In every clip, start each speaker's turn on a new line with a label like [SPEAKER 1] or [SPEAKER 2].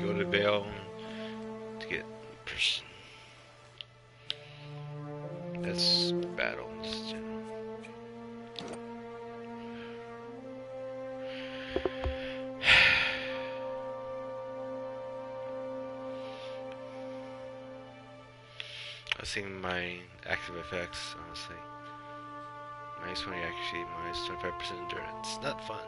[SPEAKER 1] Gilded Veil to get. That's battle. I've seen my active effects, honestly. Minus 20 accuracy, minus 25% endurance. Not fun.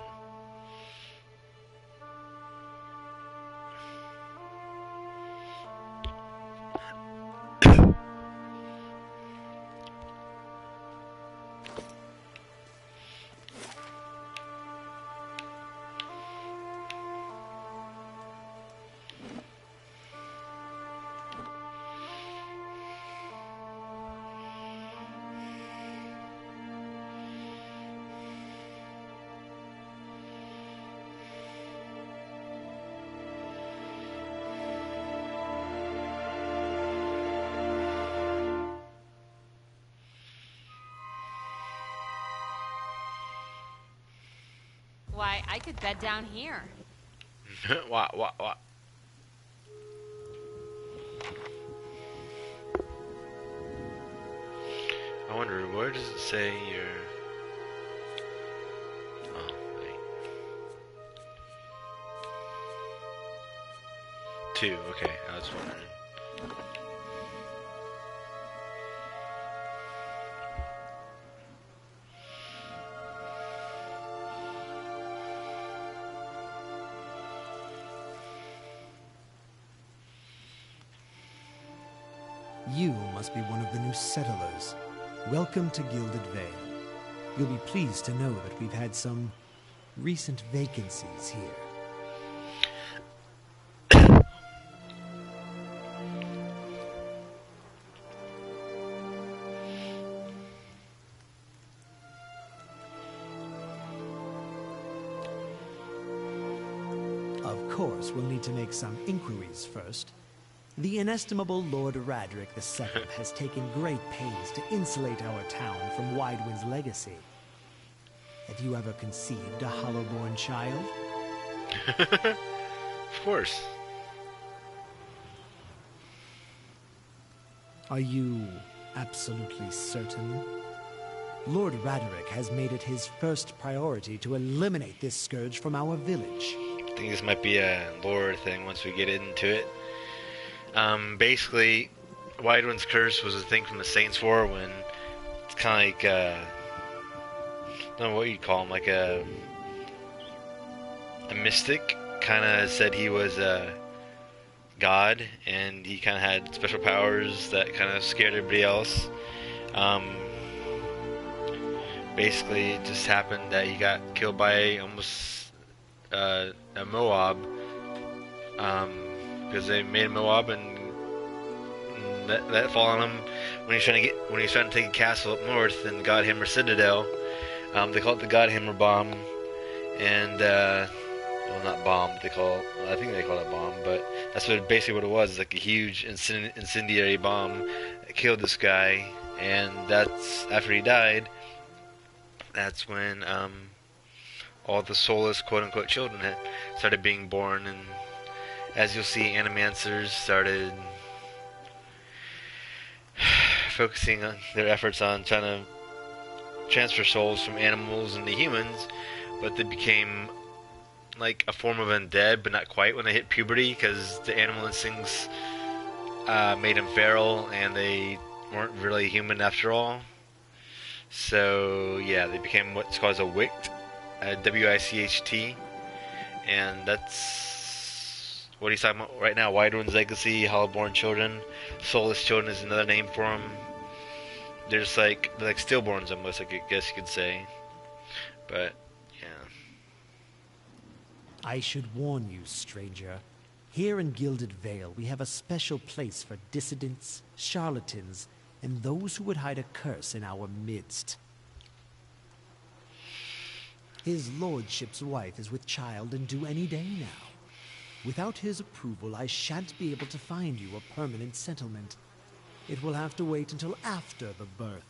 [SPEAKER 2] Why, I could bed down here.
[SPEAKER 1] What? I wonder, where does it say you're... Oh, wait. 2, okay, I was wondering.
[SPEAKER 3] You must be one of the new settlers. Welcome to Gilded Vale. You'll be pleased to know that we've had some recent vacancies here. Of course, we'll need to make some inquiries first. The inestimable Lord Radric II has taken great pains to insulate our town from Widewind's legacy. Have you ever conceived a hollow-born child?
[SPEAKER 1] Of course.
[SPEAKER 3] Are you absolutely certain? Lord Radric has made it his first priority to eliminate this scourge from our village.
[SPEAKER 1] I think this might be a lore thing once we get into it. Basically, Widewind's curse was a thing from the Saints War when it's kind of like, I don't know what you'd call him, like a mystic. Kind of said he was a god, and he kind of had special powers that kind of scared everybody else. Basically, it just happened that he got killed by almost a Moab. Because they made a Moab and let fall on him when he's trying to take a castle up north in the Godhammer Citadel. They call it the Godhammer Bomb, and well, not bomb. I think they call it bomb, but that's basically what it was. It's like a huge incendiary bomb that killed this guy, and that's after he died. That's when all the soulless quote-unquote children started being born, and as you'll see, animancers started focusing on their efforts on trying to transfer souls from animals into humans, but they became like a form of undead, but not quite when they hit puberty, because the animal instincts made them feral, and they weren't really human after all. So yeah, they became what's called a Wicht, W-I-C-H-T, and that's what he's talking about right now. Widewind's legacy, Hollowborn children, soulless children is another name for them. They're like stillborns almost, I guess you could say. But yeah.
[SPEAKER 3] I should warn you, stranger. Here in Gilded Vale, we have a special place for dissidents, charlatans, and those who would hide a curse in our midst. His lordship's wife is with child and due any day now. Without his approval, I shan't be able to find you a permanent settlement. It will have to wait until after the birth.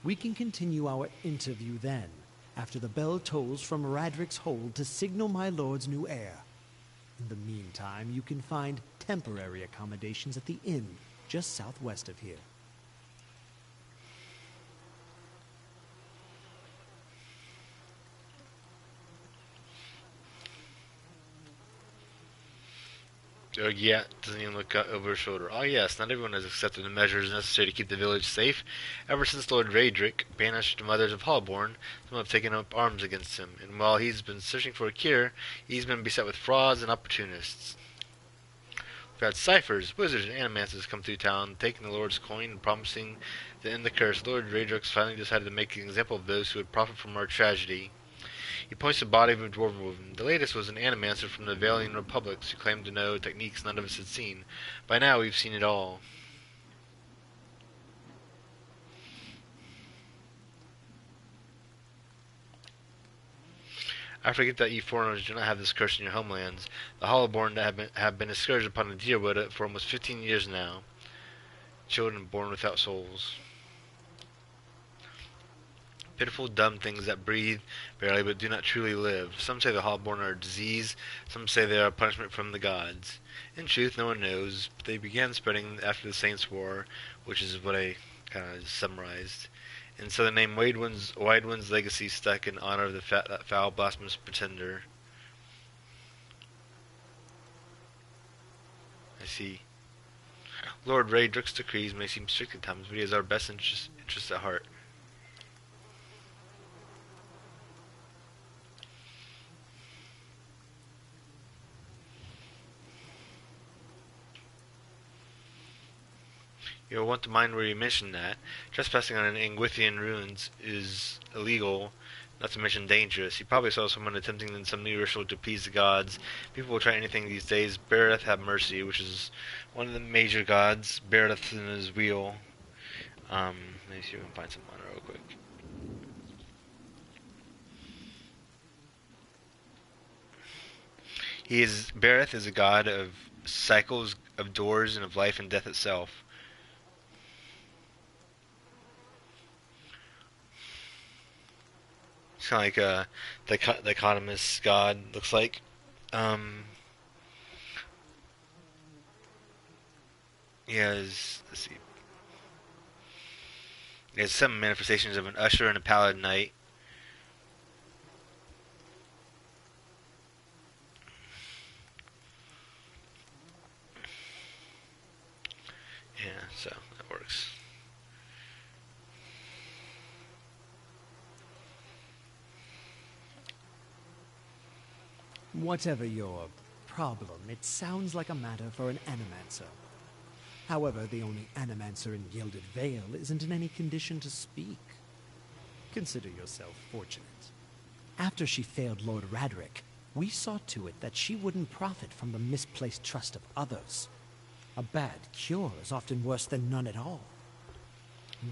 [SPEAKER 3] We can continue our interview then, after the bell tolls from Radric's hold to signal my lord's new heir. In the meantime, you can find temporary accommodations at the inn just southwest of here.
[SPEAKER 1] Oh yeah, doesn't even look over his shoulder. Oh yes, not everyone has accepted the measures necessary to keep the village safe. Ever since Lord Raedric banished the mothers of Hallborn, some have taken up arms against him, and while he's been searching for a cure, he's been beset with frauds and opportunists. We've had ciphers, wizards, and animancers come through town, taking the Lord's coin and promising to end the curse. Lord Raedric's finally decided to make an example of those who would profit from our tragedy. He points to the body of a dwarven woman. The latest was an animancer from the Valian Republics who claimed to know techniques none of us had seen. By now, we've seen it all. I forget that you foreigners do not have this curse in your homelands. The Hollowborn have been a scourge upon the Deerwood for almost 15 years now. Children born without souls. Pitiful, dumb things that breathe barely but do not truly live. Some say the Hallborn are a disease, some say they are a punishment from the gods. In truth, no one knows, but they began spreading after the Saints' War, which is what I kind of summarized. And so the name Widewind's legacy stuck in honor of that foul, blasphemous pretender. I see. Lord Raedric's decrees may seem strict at times, but he has our best interests at heart. You'll want to mind where you mention that. Trespassing on an Angwithian ruins is illegal, not to mention dangerous. You probably saw someone attempting some new ritual to appease the gods. People will try anything these days. Beareth have mercy, which is one of the major gods. Beareth in his wheel. Let me see if we can find some on it real quick. Beareth is a god of cycles, of doors, and of life and death itself. It's kind of like a dichotomous god, looks like. Let's see. There's some manifestations of an usher and a pallid knight. Yeah, so that works.
[SPEAKER 3] Whatever your problem, it sounds like a matter for an animancer. However, the only animancer in Gilded Vale isn't in any condition to speak. Consider yourself fortunate. After she failed Lord Raedric, we saw to it that she wouldn't profit from the misplaced trust of others. A bad cure is often worse than none at all.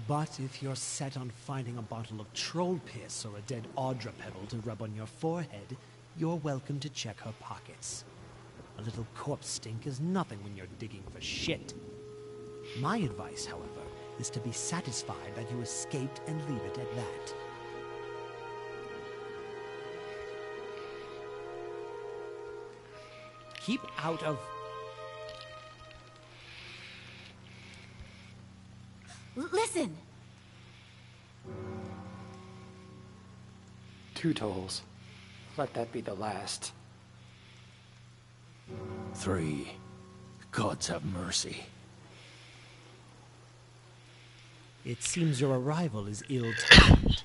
[SPEAKER 3] But if you're set on finding a bottle of troll piss or a dead Audra pebble to rub on your forehead, you're welcome to check her pockets. A little corpse stink is nothing when you're digging for shit. My advice, however, is to be satisfied that you escaped and leave it at that. Keep out of...
[SPEAKER 2] Listen!
[SPEAKER 4] 2 tolls. Let that be the last.
[SPEAKER 5] 3. Gods have mercy.
[SPEAKER 3] It seems your arrival is ill-timed.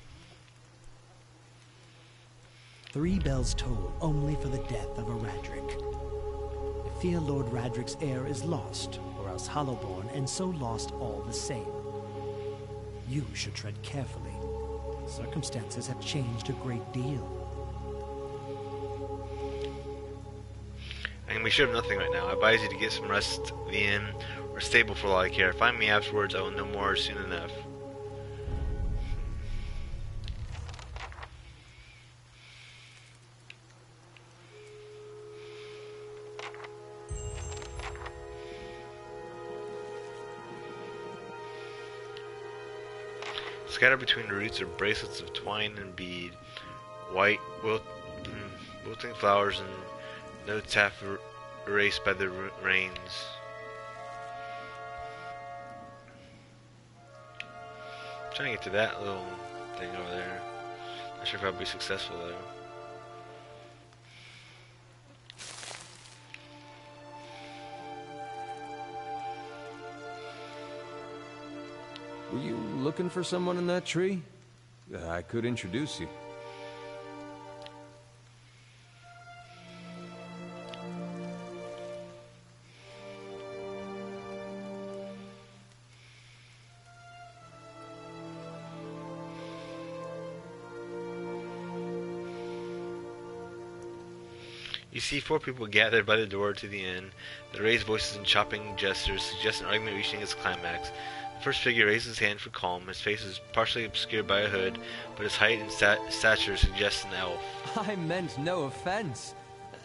[SPEAKER 3] 3 bells toll only for the death of a Raedric. I fear Lord Raedric's heir is lost, or else Hollowborn, and so lost all the same. You should tread carefully. Circumstances have changed a great deal.
[SPEAKER 1] I can be sure of nothing right now. I advise you to get some rest at the inn or stable for all I care. Find me afterwards. I will know more soon enough. Scattered between the roots are bracelets of twine and bead, white wilting flowers and no erased by the rains. I'm trying to get to that little thing over there. Not sure if I'll be successful though.
[SPEAKER 6] Were you looking for someone in that tree? I could introduce you.
[SPEAKER 1] You see 4 people gathered by the door to the inn. They raise voices and chopping gestures suggest an argument reaching its climax. The first figure raises his hand for calm. His face is partially obscured by a hood, but his height and stature suggests an elf.
[SPEAKER 6] I meant no offense.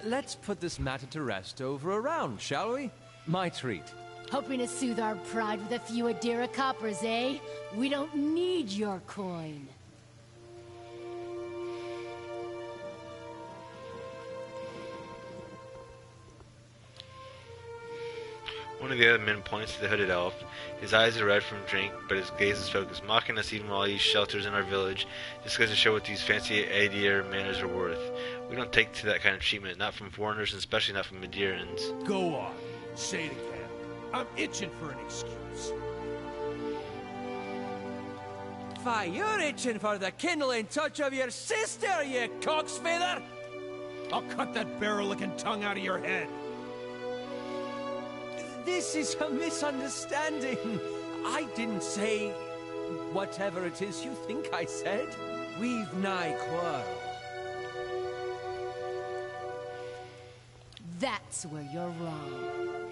[SPEAKER 6] Let's put this matter to rest over a round, shall we? My treat.
[SPEAKER 2] Hoping to soothe our pride with a few Adira coppers, eh? We don't need your coin.
[SPEAKER 1] One of the other men points to the hooded elf. His eyes are red from drink, but his gaze is focused, mocking us even while he shelters in our village, just goes to show what these fancy Adir manners are worth. We don't take to that kind of treatment, not from foreigners, and especially not from Adirans.
[SPEAKER 7] Go on. Say it again. I'm itching for an excuse.
[SPEAKER 6] Why, you're itching for the kindling touch of your sister, you cocksfeather!
[SPEAKER 7] I'll cut that barrel-licking tongue out of your head.
[SPEAKER 6] This is a misunderstanding. I didn't say whatever it is you think I said. We've nigh quarrel.
[SPEAKER 2] That's where you're wrong.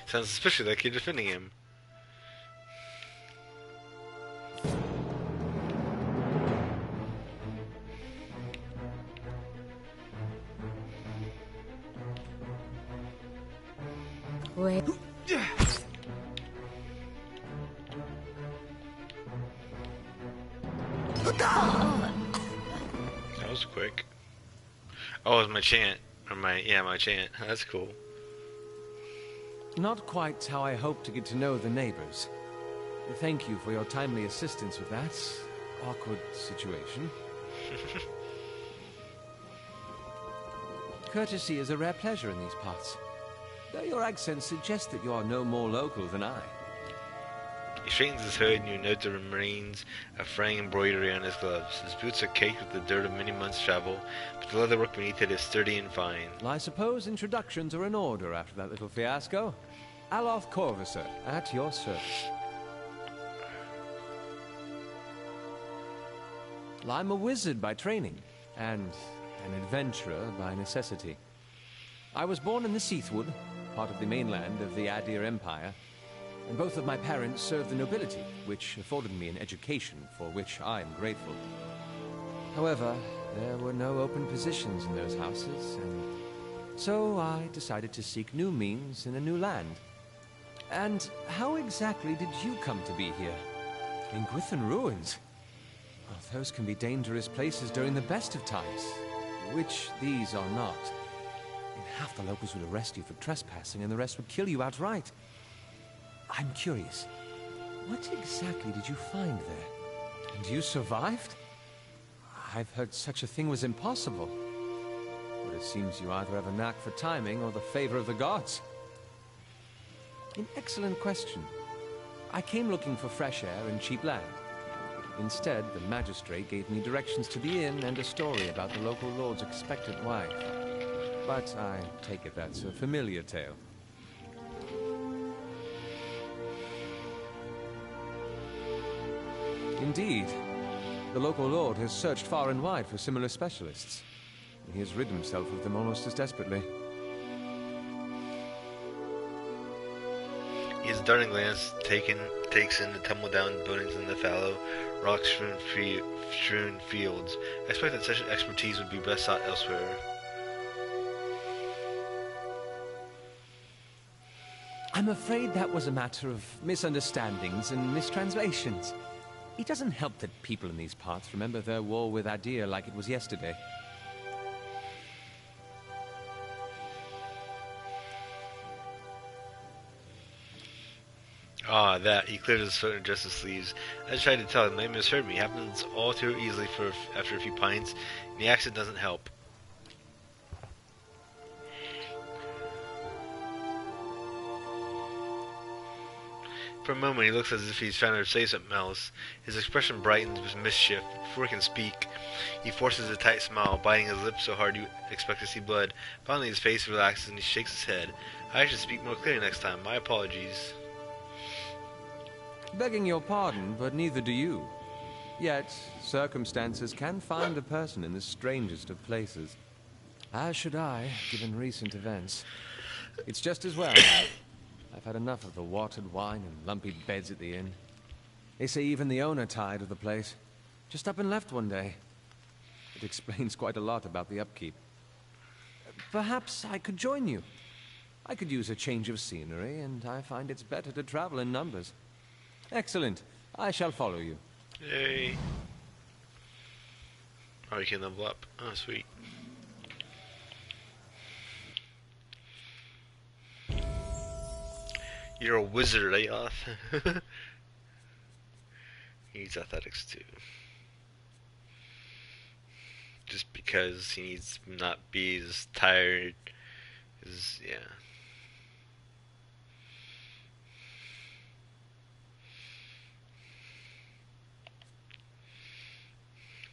[SPEAKER 1] Sounds suspicious like you're defending him.
[SPEAKER 2] Wait.
[SPEAKER 1] That was quick. Oh, it was my chant. Or my chant. That's cool.
[SPEAKER 6] Not quite how I hoped to get to know the neighbors. Thank you for your timely assistance with that awkward situation. Courtesy is a rare pleasure in these parts. Though your accent suggests that you are no more local than I.
[SPEAKER 1] He straightens his hood and you note the remains of fraying embroidery on his gloves. His boots are caked with the dirt of many months' travel, but the leatherwork beneath it is sturdy and fine.
[SPEAKER 6] Well, I suppose introductions are in order after that little fiasco. Aloth Corvusser, at your service. Well, I'm a wizard by training, and an adventurer by necessity. I was born in the Seathwood, part of the mainland of the Adir Empire, and both of my parents served the nobility, which afforded me an education for which I am grateful. However, there were no open positions in those houses, and so I decided to seek new means in a new land. And how exactly did you come to be here? In Gwithan Ruins? Well, those can be dangerous places during the best of times, which these are not. And half the locals would arrest you for trespassing, and the rest would kill you outright. I'm curious, what exactly did you find there? And you survived? I've heard such a thing was impossible. But it seems you either have a knack for timing or the favor of the gods. An excellent question. I came looking for fresh air and cheap land. Instead, the magistrate gave me directions to the inn and a story about the local lord's expectant wife. But I take it that's a familiar tale. Indeed. The local lord has searched far and wide for similar specialists. And he has rid himself of them almost as desperately.
[SPEAKER 1] His darting glance takes in the tumble-down buildings and the fallow, rock-strewn fields. I expect that such expertise would be best sought elsewhere.
[SPEAKER 6] I'm afraid that was a matter of misunderstandings and mistranslations. It doesn't help that people in these parts remember their war with Adir like it was yesterday.
[SPEAKER 1] Ah, that. He cleared his throat and adjusted his sleeves. I tried to tell him they misheard me. It happens all too easily after a few pints, and the accent doesn't help. For a moment, he looks as if he's trying to say something else. His expression brightens with mischief. Before he can speak, he forces a tight smile, biting his lips so hard you expect to see blood. Finally, his face relaxes and he shakes his head. I should speak more clearly next time. My apologies.
[SPEAKER 6] Begging your pardon, but neither do you. Yet, circumstances can find a person in the strangest of places. As should I, given recent events. It's just as well. I've had enough of the watered wine and lumpy beds at the inn. They say even the owner tired of the place. Just up and left one day. It explains quite a lot about the upkeep. Perhaps I could join you. I could use a change of scenery, and I find it's better to travel in numbers. Excellent. I shall follow you.
[SPEAKER 1] Yay. Oh, you can level up. Oh, sweet. You're a wizard, Ayoth. He needs athletics too. Just because he needs to not be as tired. Yeah.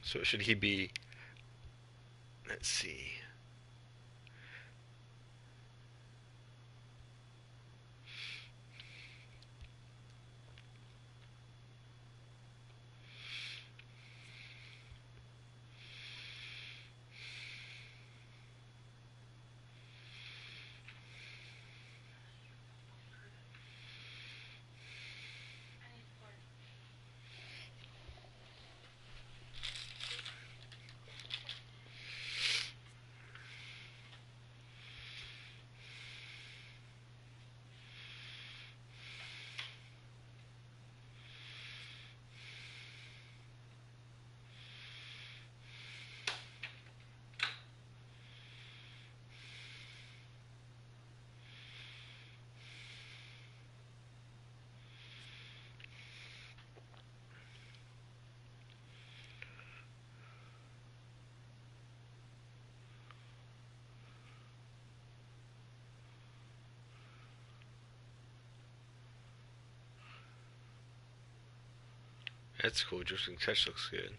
[SPEAKER 1] So should he be? Let's see. That's cool. Drifting touch looks good.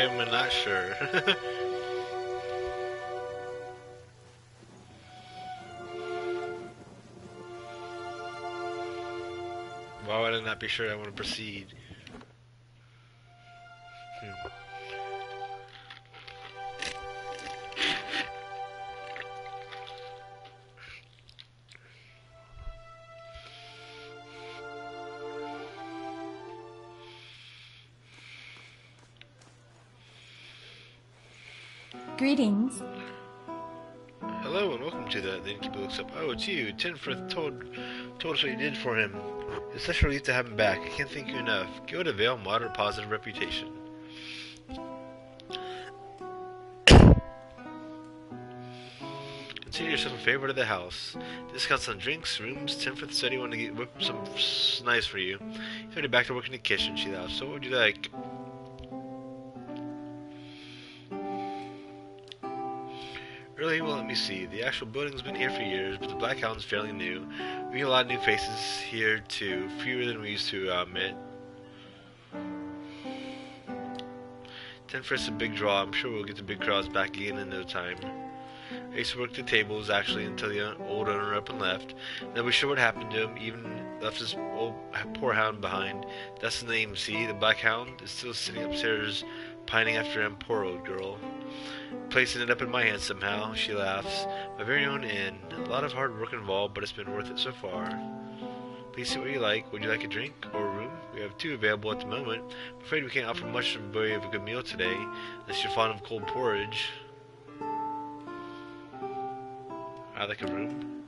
[SPEAKER 1] am not sure. Why would I not be sure I want to proceed?
[SPEAKER 8] Greetings.
[SPEAKER 1] Hello and welcome to that. The innkeeper looks up. Oh, it's you. Tenfrith told us what you did for him. It's such a relief to have him back. I can't thank you enough. Go to Vale, moderate positive reputation. Consider yourself a favorite of the house. Discounts on drinks, rooms. Tenfrith said he wanted to whip some nice for you. He's already back to work in the kitchen, she laughed. So what would you like? Really? Well, let me see. The actual building's been here for years, but the Black Hound's fairly new. We get a lot of new faces here, too. Fewer than we used to admit. Tenfrith's a big draw. I'm sure we'll get the big crowds back again in no time. I used to work the tables, actually, until the old owner up and left. Nobody sure what happened to him, even left his old poor hound behind. That's the name, see? The Black Hound is still sitting upstairs, pining after him, poor old girl. Placing it up in my hands somehow, she laughs. My very own inn. A lot of hard work involved, but it's been worth it so far. Please see what you like. Would you like a drink or a room? We have two available at the moment. I'm afraid we can't offer much in the way of a good meal today, unless you're fond of cold porridge. I'd like a room.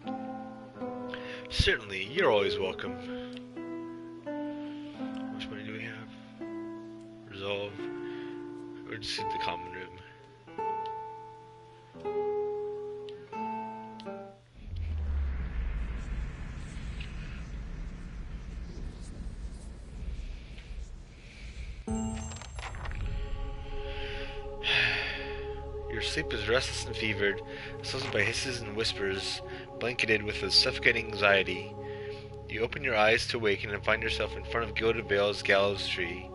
[SPEAKER 1] Certainly, you're always welcome. How much money do we have? Resolve. Or just the common room. Your sleep is restless and fevered, assaulted by hisses and whispers, blanketed with a suffocating anxiety. You open your eyes to awaken and find yourself in front of Gilded Vale's gallows tree.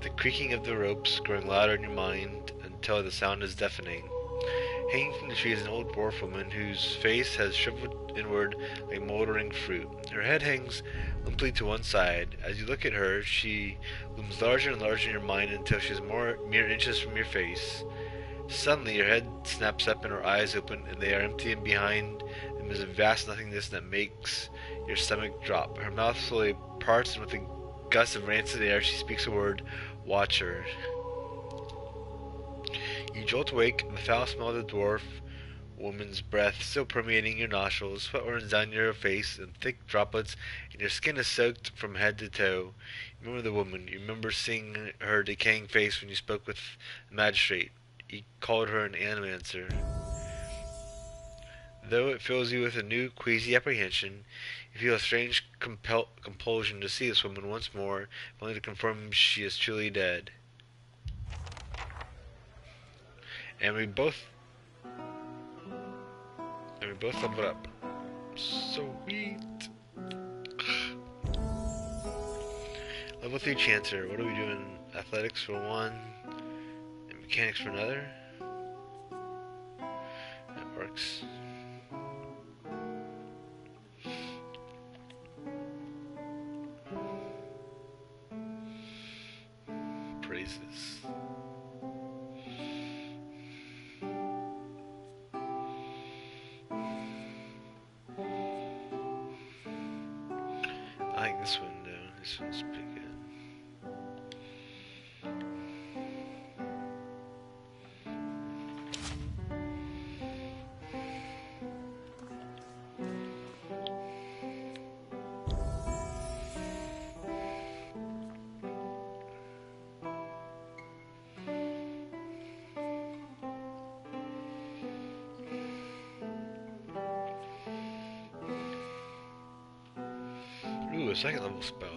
[SPEAKER 1] The creaking of the ropes growing louder in your mind until the sound is deafening. Hanging from the tree is an old dwarf woman whose face has shriveled inward like moldering fruit. Her head hangs limply to one side. As you look at her, she looms larger and larger in your mind until she is mere inches from your face. Suddenly, her head snaps up and her eyes open, and they are empty, and behind them is a vast nothingness that makes your stomach drop. Her mouth slowly parts, and with a gust of rancid air, she speaks a word, "Watcher." You jolt awake, the foul smell of the dwarf woman's breath still permeating your nostrils. Sweat runs down your face in thick droplets, and your skin is soaked from head to toe. You remember the woman. You remember seeing her decaying face when you spoke with the magistrate. He called her an animancer. Though it fills you with a new, queasy apprehension, you feel a strange compulsion to see this woman once more, if only to confirm she is truly dead. And we both leveled up. Sweet. Level 3 Chancer. What are we doing? Athletics for one, and mechanics for another. That works. Praises. I like this window. This one's pretty good. Ooh, a second level spell.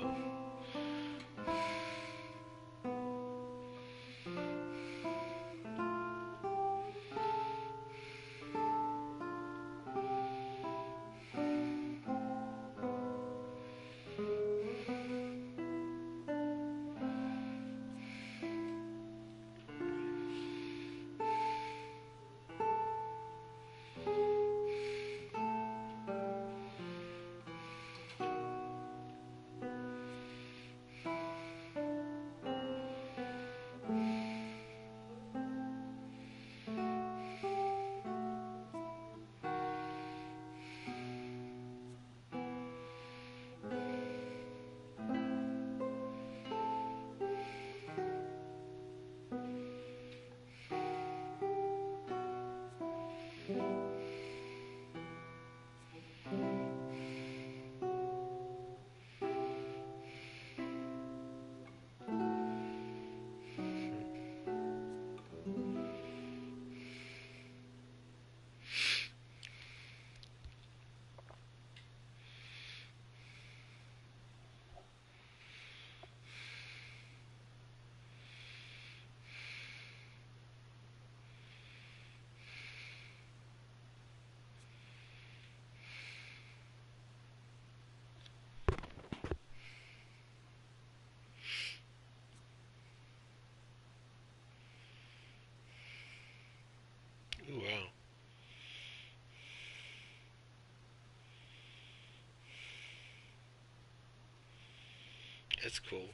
[SPEAKER 1] It's cool.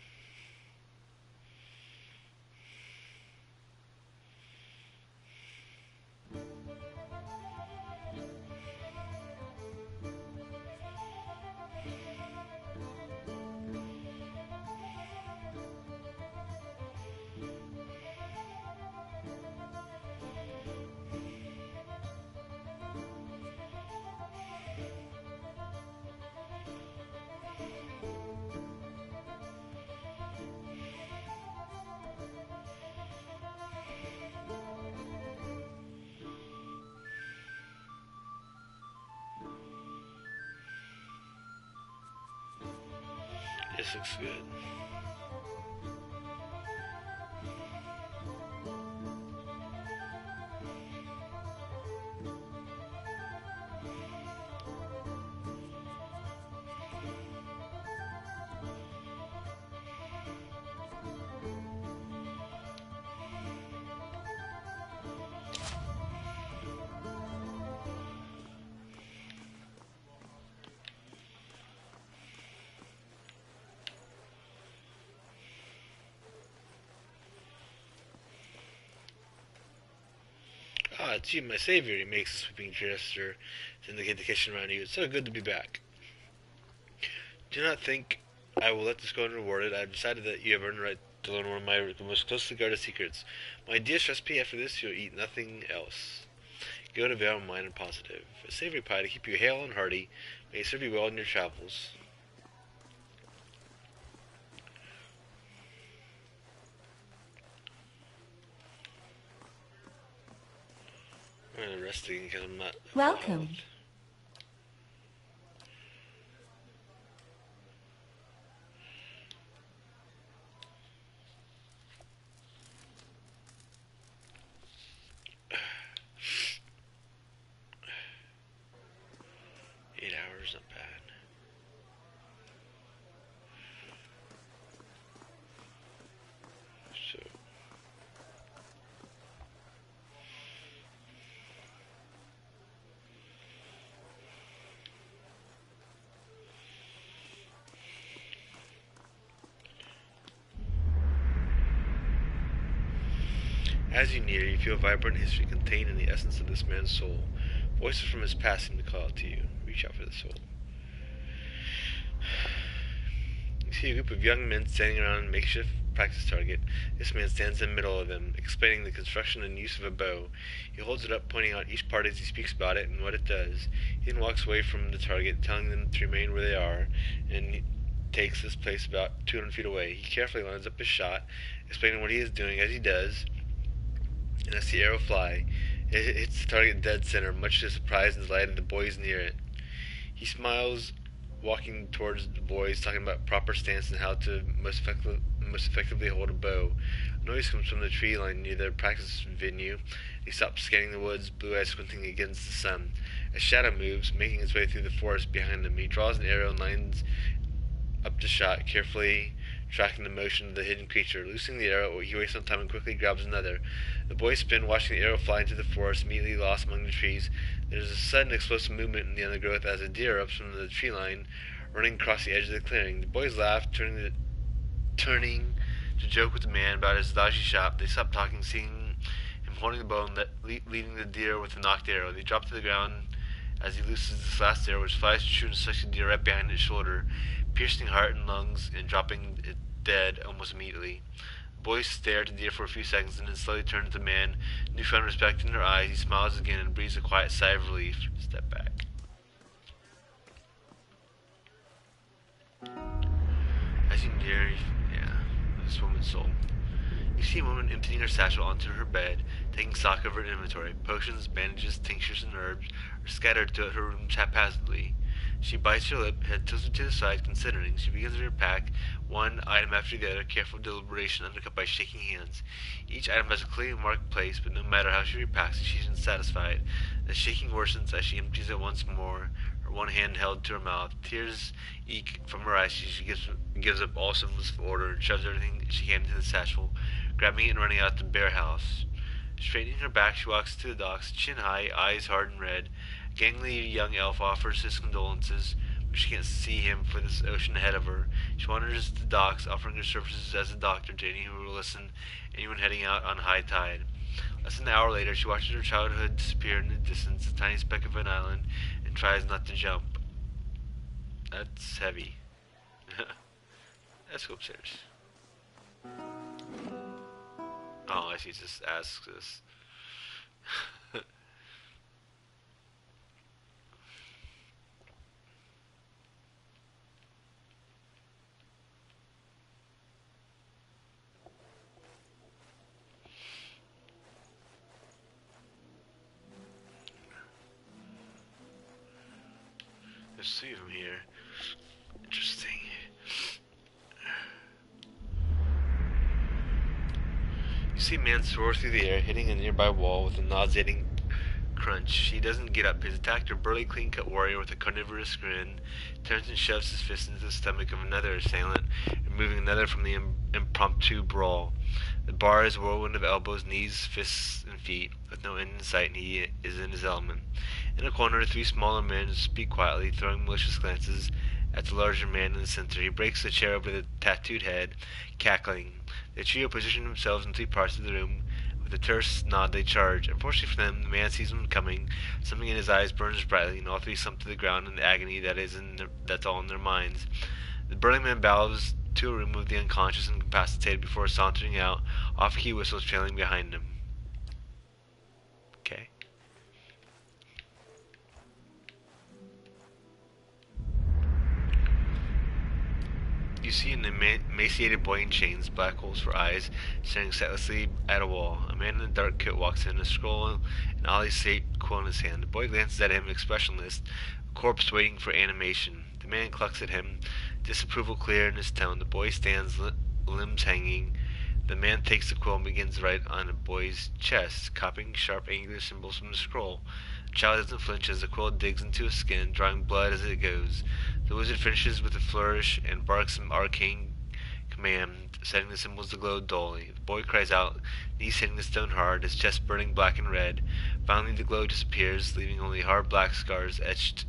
[SPEAKER 1] This looks good. Ah, it's you, my savior, he makes a sweeping gesture to indicate the kitchen around you. It's so good to be back. Do not think I will let this go unrewarded. I have decided that you have earned the right to learn one of my most closely guarded secrets. My dearest recipe, after this you'll eat nothing else. Go to Vale, mine and positive. A savory pie to keep you hale and hearty. May it serve you well in your travels. I'm gonna rest again because I'm not.
[SPEAKER 8] Welcome.
[SPEAKER 1] 8 hours, not bad. So. As you near, you feel vibrant history contained in the essence of this man's soul. Voices from his past seem to call out to you. Reach out for the soul. You see a group of young men standing around a makeshift practice target. This man stands in the middle of them, explaining the construction and use of a bow. He holds it up, pointing out each part as he speaks about it and what it does. He then walks away from the target, telling them to remain where they are, and takes his place about 200 feet away. He carefully lines up his shot, explaining what he is doing as he does, and as the arrow fly, it hits the target dead center, much to the surprise and delight of the boys near it. He smiles, walking towards the boys, talking about proper stance and how to most effectively hold a bow. A noise comes from the tree line near their practice venue. He stops scanning the woods, blue eyes squinting against the sun. A shadow moves, making its way through the forest behind him. He draws an arrow and lines up the shot, carefully tracking the motion of the hidden creature. Loosening the arrow, he wastes no time and quickly grabs another. The boys spin, watching the arrow fly into the forest, immediately lost among the trees. There is a sudden explosive movement in the undergrowth as a deer erupts from the tree line, running across the edge of the clearing. The boys laugh, turning to joke with the man about his dodgy shot. They stop talking, seeing him holding the bow and leading the deer with a knocked arrow. They drop to the ground as he looses this last arrow, which flies true and strikes the deer right behind its shoulder, piercing heart and lungs and dropping it dead almost immediately. The boys stare at the deer for a few seconds and then slowly turn to the man, newfound respect in their eyes. He smiles again and breathes a quiet sigh of relief. Step back. As you near, this woman's soul. You see a woman emptying her satchel onto her bed, taking stock of her inventory. Potions, bandages, tinctures, and herbs are scattered throughout her room haphazardly. She bites her lip, head tilted to the side, considering. She begins to repack one item after the other, careful deliberation undercut by shaking hands. Each item has a clearly marked place, but no matter how she repacks it, she isn't satisfied. The shaking worsens as she empties it once more, her one hand held to her mouth. Tears eke from her eyes. She gives up all semblance of order and shoves everything she can into the satchel, grabbing it and running out the bare house. Straightening her back, she walks to the docks, chin high, eyes hard and red. A gangly young elf offers his condolences, She can't see him for this ocean ahead of her. She wanders to the docks, offering her services as a doctor to any who will listen, anyone heading out on high tide. Less than an hour later, she watches her childhood disappear in the distance, a tiny speck of an island, and tries not to jump. That's heavy. Let's go upstairs. Oh, I see. It just asks us. There's three of them here. Interesting. You see a man soar through the air, hitting a nearby wall with a nauseating crunch. He doesn't get up. His attacker, burly, clean-cut warrior with a carnivorous grin, turns and shoves his fist into the stomach of another assailant, removing another from the impromptu brawl. The bar is a whirlwind of elbows, knees, fists, and feet, with no end in sight, and he is in his element. In a corner, three smaller men speak quietly, throwing malicious glances at the larger man in the center. He breaks the chair over the tattooed head, cackling. The trio position themselves in three parts of the room. With a terse nod, they charge. Unfortunately for them, the man sees them coming. Something in his eyes burns brightly, and all three slump to the ground in the agony that's all in their minds. The burly man bows to a room of the unconscious and incapacitated before sauntering out, off-key whistles trailing behind him. Okay. You see an emaciated boy in chains, black holes for eyes, staring sightlessly at a wall. A man in a dark coat walks in, a scroll and oddly-shaped quill in his hand. The boy glances at him, expressionless, a corpse waiting for animation. The man clucks at him, disapproval clear in his tone. The boy stands, limbs hanging. The man takes the quill and begins to write on the boy's chest, copying sharp, angular symbols from the scroll. The child doesn't flinch as the quill digs into his skin, drawing blood as it goes. The wizard finishes with a flourish and barks some arcane command, setting the symbols to glow dully. The boy cries out, knees hitting the stone hard, his chest burning black and red. Finally the glow disappears, leaving only hard black scars etched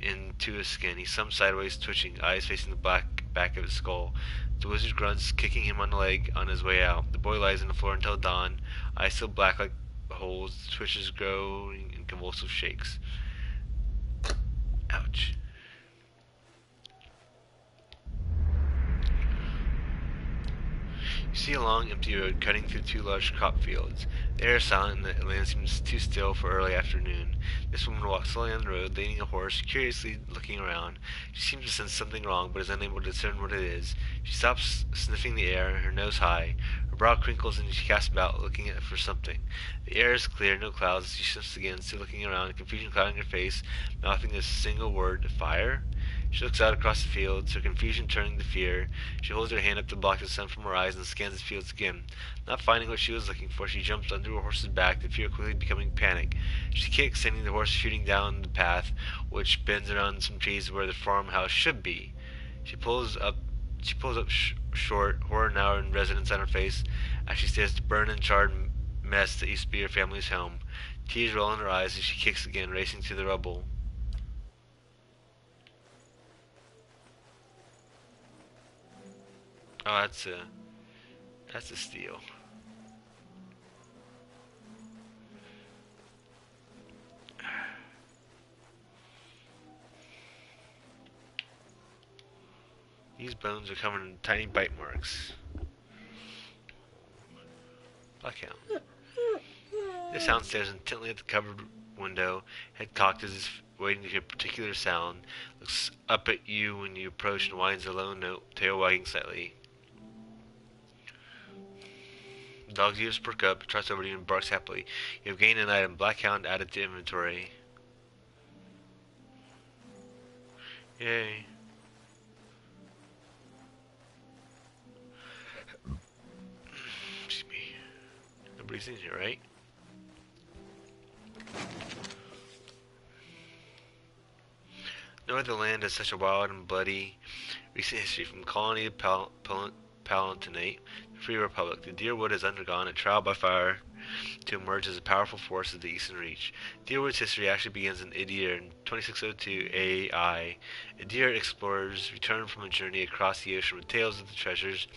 [SPEAKER 1] into his skin. He slumps sideways, twitching, eyes facing the black back of his skull. The wizard grunts, kicking him on the leg on his way out. The boy lies on the floor until dawn, eyes still black like holes, twitches growing in convulsive shakes. Ouch. You see a long, empty road cutting through two large crop fields. The air is silent and the land seems too still for early afternoon. This woman walks slowly on the road, leading a horse, curiously looking around. She seems to sense something wrong, but is unable to discern what it is. She stops, sniffing the air, her nose high. Her brow crinkles and she casts about, looking for something. The air is clear, no clouds. She sniffs again, still looking around, confusion clouding her face, mouthing a single word, fire? She looks out across the fields, her confusion turning to fear. She holds her hand up to block the sun from her eyes and scans the fields again. Not finding what she was looking for, she jumps under her horse's back, the fear quickly becoming panic. She kicks, sending the horse shooting down the path, which bends around some trees where the farmhouse should be. She pulls up short, horror now in residence on her face, as she stares at the burned and charred mess that used to be her family's home. Tears roll in her eyes as she kicks again, racing through the rubble. Oh, that's a steal. These bones are covered in tiny bite marks. Blackhound. This hound stares intently at the covered window, head cocked as if waiting to hear a particular sound, looks up at you when you approach and whines a low note, tail wagging slightly. The dog's ears perk up, trots over to you and barks happily. You have gained an item, Blackhound, added to inventory. Yay. Excuse me. Nobody's in here, right? No other land has such a wild and bloody recent history, from colony to Palatinate, the Free Republic. The Deerwood has undergone a trial by fire to emerge as a powerful force of the Eastern Reach. Deerwood's history actually begins in Idir in 2602 AI. Idir explorers returned from a journey across the ocean with tales of the treasures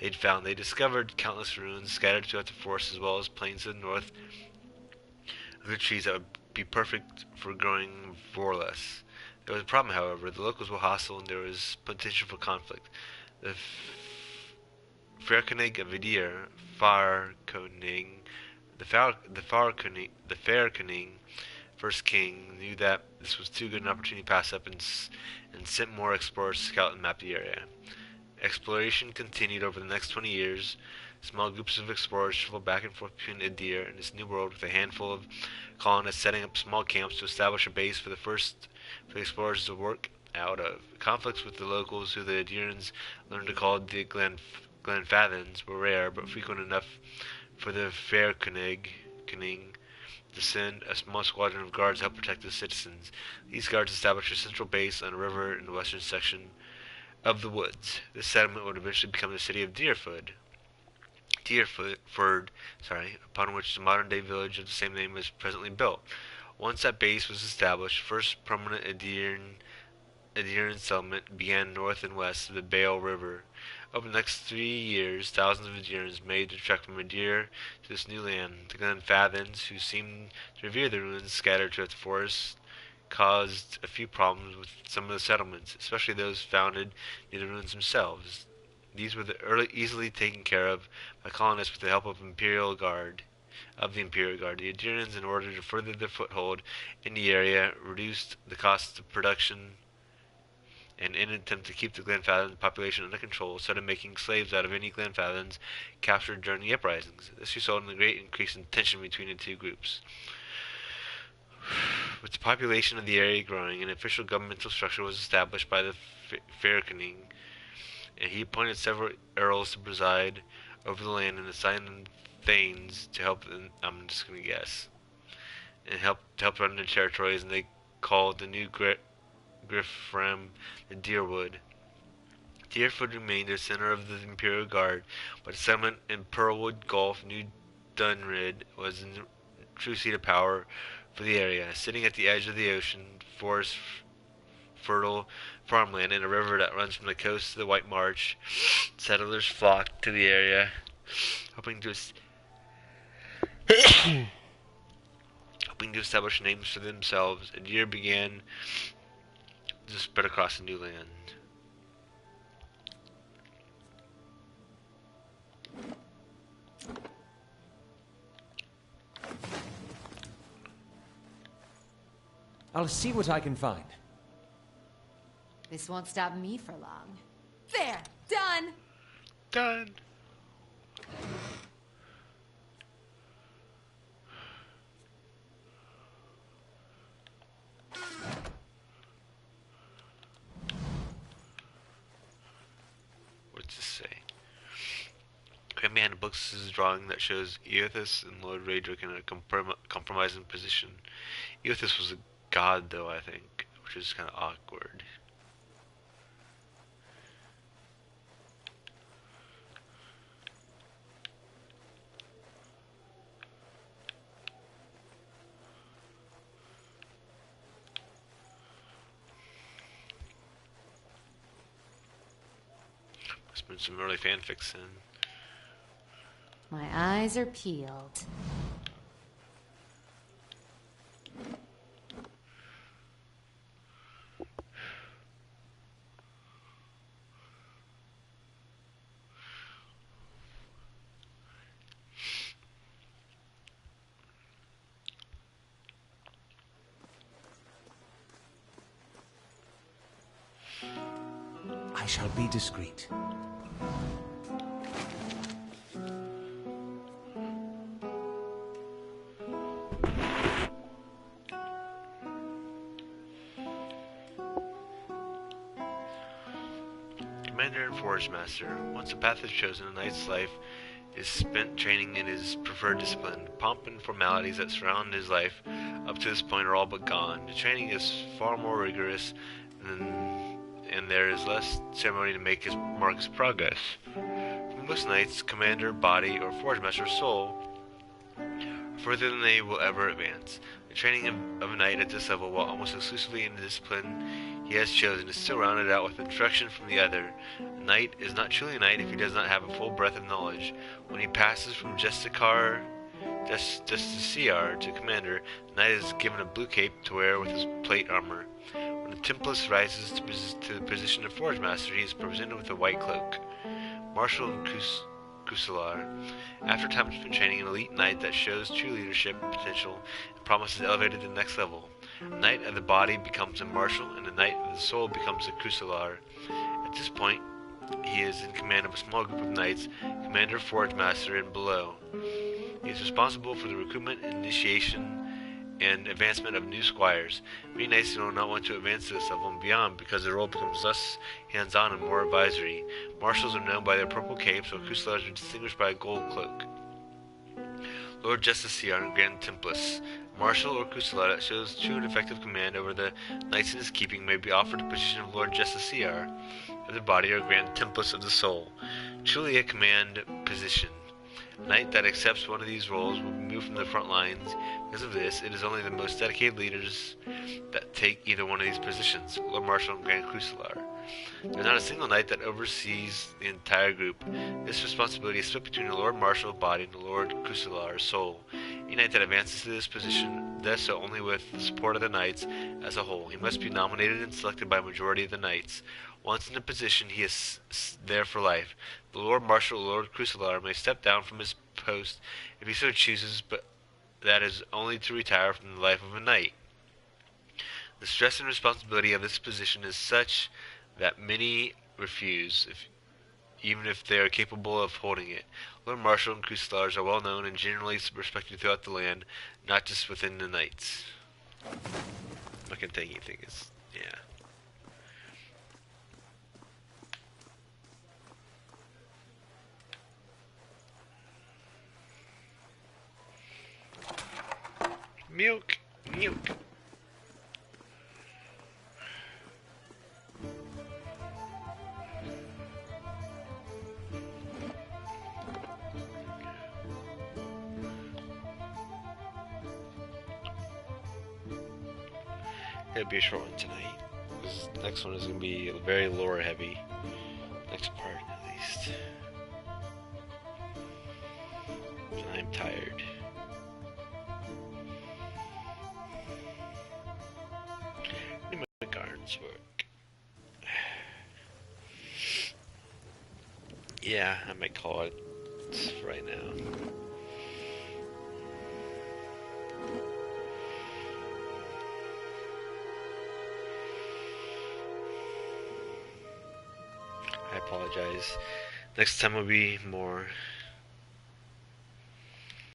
[SPEAKER 1] they'd found. They discovered countless ruins scattered throughout the forest, as well as plains to the north of the trees that would be perfect for growing vorless. There was a problem, however. The locals were hostile and there was potential for conflict. The Fairkonig of Idir, the Fairkonig, first king, knew that this was too good an opportunity to pass up and sent more explorers to scout and map the area. Exploration continued over the next 20 years. Small groups of explorers traveled back and forth between Idir and this new world, with a handful of colonists setting up small camps to establish a base for the explorers to work out of. Conflicts with the locals, who the Idirans learned to call the Glenfathans, were rare, but frequent enough for the Fairkonig to send a small squadron of guards to help protect the citizens. These guards established a central base on a river in the western section of the woods. This settlement would eventually become the city of Deerford, upon which the modern-day village of the same name is presently built. Once that base was established, first permanent Idiran settlement began north and west of the Bale River. Over the next 3 years, thousands of Idirans made the trek from Idir to this new land. The Glenfathans, who seemed to revere the ruins scattered throughout the forest, caused a few problems with some of the settlements, especially those founded near the ruins themselves. These were easily taken care of by colonists with the help of the Imperial Guard. The Idirans, in order to further their foothold in the area, reduced the cost of production, and in an attempt to keep the Glenfathans population under control, started making slaves out of any Glenfathans captured during the uprisings. This resulted in a great increase in tension between the two groups. With the population of the area growing, an official governmental structure was established by the Fairkonig, and he appointed several earls to preside over the land and assigned them thanes to help them, I'm just going to guess, and help run their territories, and they called the new Griffram the Deerwood. Deerwood remained the center of the Imperial Guard, but a settlement in Pearlwood Gulf, New Dunrid, was the true seat of power for the area. Sitting at the edge of the ocean, forest, fertile farmland, and a river that runs from the coast to the White Marsh, settlers flocked to the area, hoping to establish names for themselves. A year began to spread across the new land.
[SPEAKER 6] I'll see what I can find.
[SPEAKER 2] This won't stop me for long. There! Done!
[SPEAKER 1] Done! What's this say? Command books is a drawing that shows Eothas and Lord Raedric in a compromising position. Eothas was a god, though, I think, which is kind of awkward. Must have been some early fanfics then.
[SPEAKER 2] My eyes are peeled.
[SPEAKER 3] I shall be discreet.
[SPEAKER 1] Commander and Forge Master. Once a path is chosen, a knight's life is spent training in his preferred discipline. Pomp and formalities that surround his life up to this point are all but gone. The training is far more rigorous, and there is less ceremony to mark his progress. most knights, commander, body, or forge master soul further than they will ever advance. The training of a knight at this level, while almost exclusively in the discipline he has chosen, is still rounded out with instruction from the other. A knight is not truly a knight if he does not have a full breadth of knowledge. When he passes from Justiciar to commander, the knight is given a blue cape to wear with his plate armor. When the Templus rises to the position of forge master, he is presented with a white cloak. Martial and Cusalar. After time spent training, an elite knight that shows true leadership potential and promises elevated to the next level. A knight of the body becomes a martial, and a knight of the soul becomes a Cusalar. At this point, he is in command of a small group of knights, commander, forge master, and below. He is responsible for the recruitment, initiation, and advancement of new squires. Many knights do not want to advance to this level and beyond because their role becomes less hands-on and more advisory. Marshals are known by their purple capes, while Cusalars are distinguished by a gold cloak. Lord Justiciar and Grand Templus. Marshal or Cusalar that shows true and effective command over the knights in his keeping may be offered the position of Lord Justiciar of the body or Grand Templus of the soul. Truly a command position. A knight that accepts one of these roles will be moved from the front lines. Because of this, it is only the most dedicated leaders that take either one of these positions, Lord Marshal and Grand Crusalar. There is not a single knight that oversees the entire group. This responsibility is split between the Lord Marshal body and the Lord Crusalar soul. Any knight that advances to this position does so only with the support of the knights as a whole. He must be nominated and selected by a majority of the knights. Once in the position, he is there for life. The Lord Marshal or Lord Crusalar may step down from his post if he so chooses, but that is only to retire from the life of a knight. The stress and responsibility of this position is such that many refuse, even if they are capable of holding it. Lord Marshal and Crusalars are well known and generally respected throughout the land, not just within the knights. I'm not gonna take anything. Yeah. Milk. It'll be a short one tonight. This next one is going to be very lore heavy. Next part, at least. And I'm tired. My guards work. Yeah, I might call it right now. I apologize. Next time will be more